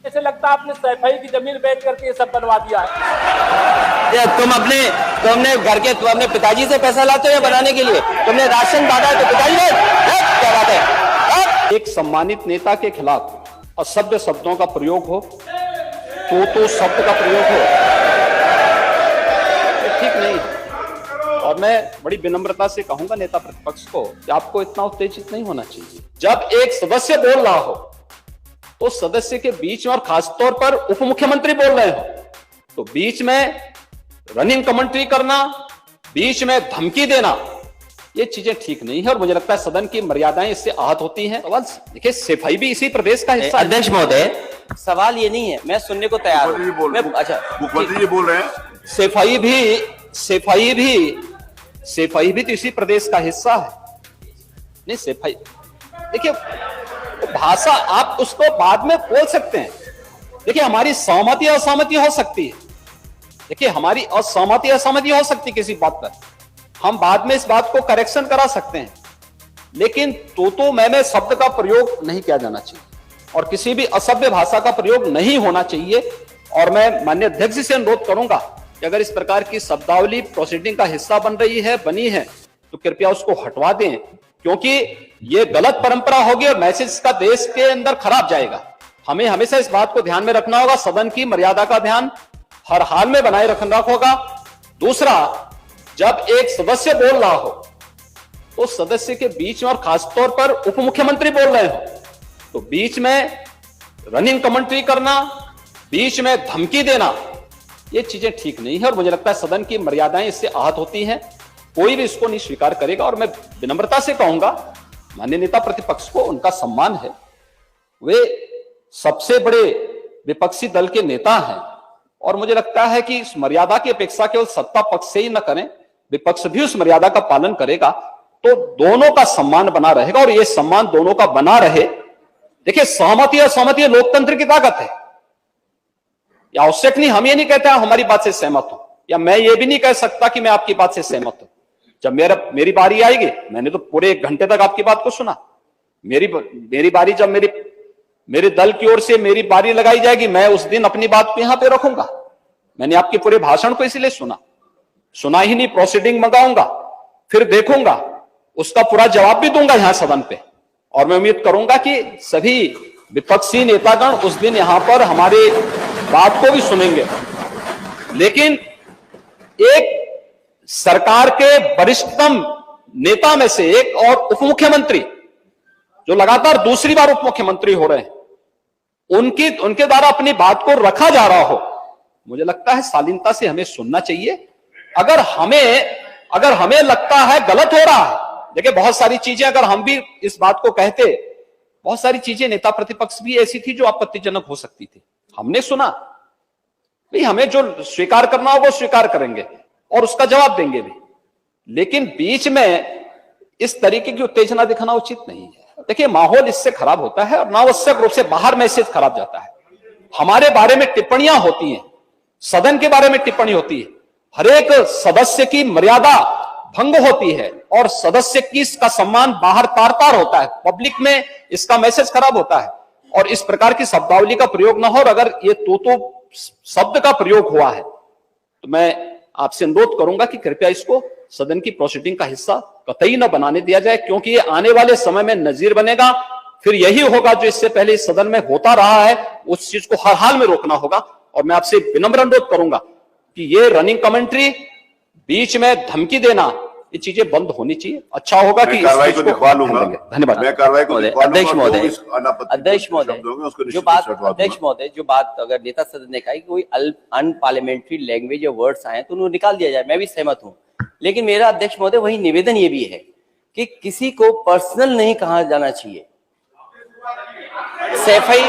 ऐसे लगता है आपने सैफई की जमीन बेच करके ये सब बनवा दिया है। तुम अपने पिताजी से पैसा लाते हो या बनाने के लिए? तुमने राशन बांटा है तो पिताजी ने? क्या बात है? एक सम्मानित नेता के खिलाफ असभ्य शब्दों का प्रयोग हो, तो शब्द का प्रयोग हो, ये ठीक नहीं है। और मैं बड़ी विनम्रता से कहूंगा नेता प्रतिपक्ष को कि आपको इतना उत्तेजित नहीं होना चाहिए। जब एक सदस्य बोल रहा हो तो सदस्य के बीच में, और खासतौर पर उप मुख्यमंत्री बोल रहे हो, तो बीच में रनिंग कमेंट्री करना, बीच में धमकी देना, ये चीजें ठीक नहीं है। और मुझे लगता है सदन की मर्यादाएं इससे आहत होती हैं। देखिए, सफाई भी इसी प्रदेश का हिस्सा है। अध्यक्ष महोदय, सवाल ये नहीं है, मैं सुनने को तैयार हूं। अच्छा, मुख्यमंत्री जी बोल रहे हैं सफाई भी तो इसी प्रदेश का हिस्सा है। नहीं, सफाई, देखिए भाषा आप उसको बाद में बोल सकते हैं। देखिए, हमारी सहमति असहमति हो सकती है। देखिए, हमारी असहमति असहमति हो सकती है किसी बात पर, हम बाद में इस बात को करेक्शन करा सकते हैं, लेकिन तो मैं शब्द का प्रयोग नहीं किया जाना चाहिए और किसी भी असभ्य भाषा का प्रयोग नहीं होना चाहिए। और मैं माननीय अध्यक्ष जी से अनुरोध करूंगा कि अगर इस प्रकार की शब्दावली प्रोसीडिंग का हिस्सा बनी है तो कृपया उसको हटवा दें, क्योंकि ये गलत परंपरा होगी और मैसेज का देश के अंदर खराब जाएगा। हमें हमेशा इस बात को ध्यान में रखना होगा, सदन की मर्यादा का ध्यान हर हाल में बनाए रखना होगा। दूसरा, जब एक सदस्य बोल रहा हो तो सदस्य के बीच में, और खासतौर पर उप मुख्यमंत्री बोल रहे हो, तो बीच में रनिंग कमेंट्री करना, बीच में धमकी देना, ये चीजें ठीक नहीं है। और मुझे लगता है सदन की मर्यादाएं इससे आहत होती हैं, कोई भी इसको नहीं स्वीकार करेगा। और मैं विनम्रता से कहूंगा माननीय नेता प्रतिपक्ष को, उनका सम्मान है, वे सबसे बड़े विपक्षी दल के नेता हैं, और मुझे लगता है कि इस मर्यादा की अपेक्षा केवल सत्ता पक्ष से ही न करें, विपक्ष भी उस मर्यादा का पालन करेगा तो दोनों का सम्मान बना रहेगा। और यह सम्मान दोनों का बना रहे। देखिए, सहमति और सहमति लोकतंत्र की ताकत है। या आवश्यक नहीं, हम ये नहीं कहते आप हमारी बात से सहमत हो, या मैं ये भी नहीं कह सकता कि मैं आपकी बात से सहमत हूं। जब मेरी बारी आएगी, मैंने तो पूरे 1 घंटे तक आपकी बात को सुना। मेरी बारी, जब मेरे दल की ओर से मेरी बारी लगाई जाएगी, मैं उस दिन अपनी बात को यहां पे रखूंगा। मैंने आपके पूरे भाषण को इसलिए सुना ही नहीं, प्रोसीडिंग मंगाऊंगा, फिर देखूंगा, उसका पूरा जवाब भी दूंगा यहां सदन पे। और मैं उम्मीद करूंगा कि सभी विपक्षी नेतागण उस दिन यहां पर हमारे बात को भी सुनेंगे। लेकिन एक सरकार के वरिष्ठतम नेता में से एक और उप मुख्यमंत्री, जो लगातार दूसरी बार उप मुख्यमंत्री हो रहे हैं, उनके द्वारा अपनी बात को रखा जा रहा हो, मुझे लगता है शालीनता से हमें सुनना चाहिए। अगर हमें लगता है गलत हो रहा है, देखिए बहुत सारी चीजें, अगर हम भी इस बात को कहते, बहुत सारी चीजें नेता प्रतिपक्ष भी ऐसी थी जो आपत्तिजनक हो सकती थी, हमने सुना। भाई, हमें जो स्वीकार करना हो वो स्वीकार करेंगे और उसका जवाब देंगे भी, लेकिन बीच में इस तरीके की उत्तेजना दिखाना उचित नहीं है। देखिए, माहौल इससे खराब होता है और अनावश्यक रूप से बाहर मैसेज खराब जाता है। हमारे बारे में टिप्पणियां होती हैं, सदन के बारे में टिप्पणी होती है, हर एक सदस्य की मर्यादा भंग होती है और सदस्य की इसका सम्मान बाहर तार होता है, पब्लिक में इसका मैसेज खराब होता है। और इस प्रकार की शब्दावली का प्रयोग ना हो, और अगर ये तो शब्द का प्रयोग हुआ है तो मैं आपसे अनुरोध करूंगा कि कृपया इसको सदन की प्रोसीडिंग का हिस्सा कतई न बनाने दिया जाए, क्योंकि ये आने वाले समय में नजीर बनेगा। फिर यही होगा जो इससे पहले इस सदन में होता रहा है, उस चीज को हर हाल में रोकना होगा। और मैं आपसे विनम्र अनुरोध करूंगा कि ये रनिंग कमेंट्री, बीच में धमकी देना, ये चीजें बंद होनी चाहिए। अच्छा होगा कि कार्रवाई को दिखवा लूंगा। धन्यवाद। मैं कार्रवाई को अध्यक्ष महोदय, जो बात अगर नेता सदन ने कहा कि कोई अनपार्लियामेंट्री लैंग्वेज या वर्ड्स आए तो उन्हें निकाल दिया जाए, मैं भी सहमत हूं। लेकिन मेरा अध्यक्ष महोदय वही निवेदन ये भी है कि किसी को पर्सनल नहीं कहा जाना चाहिए। सैफई,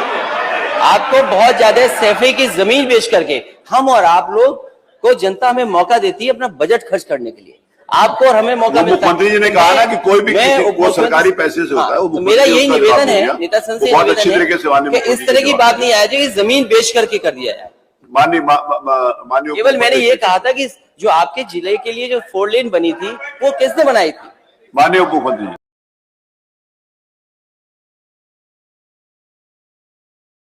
आपको बहुत ज्यादा सैफई की जमीन बेच करके हम और आप लोग को जनता हमें मौका देती है अपना बजट खर्च करने के लिए, आपको और हमें मौका मिलता है। मुख्यमंत्री जी ने कहा ना कि कोई भी वो सरकारी पैसे से होता है, वो मेरा यही निवेदन है नेता संसद से, बहुत अच्छी तरीके से इस तरह की बात नहीं आए कि जमीन बेच करके कर दिया जाए। माननीय केवल मैंने ये कहा था कि जो आपके जिले के लिए जो 4 लेन बनी थी वो किसने बनाई थी? माननीय उप मुख्यमंत्री।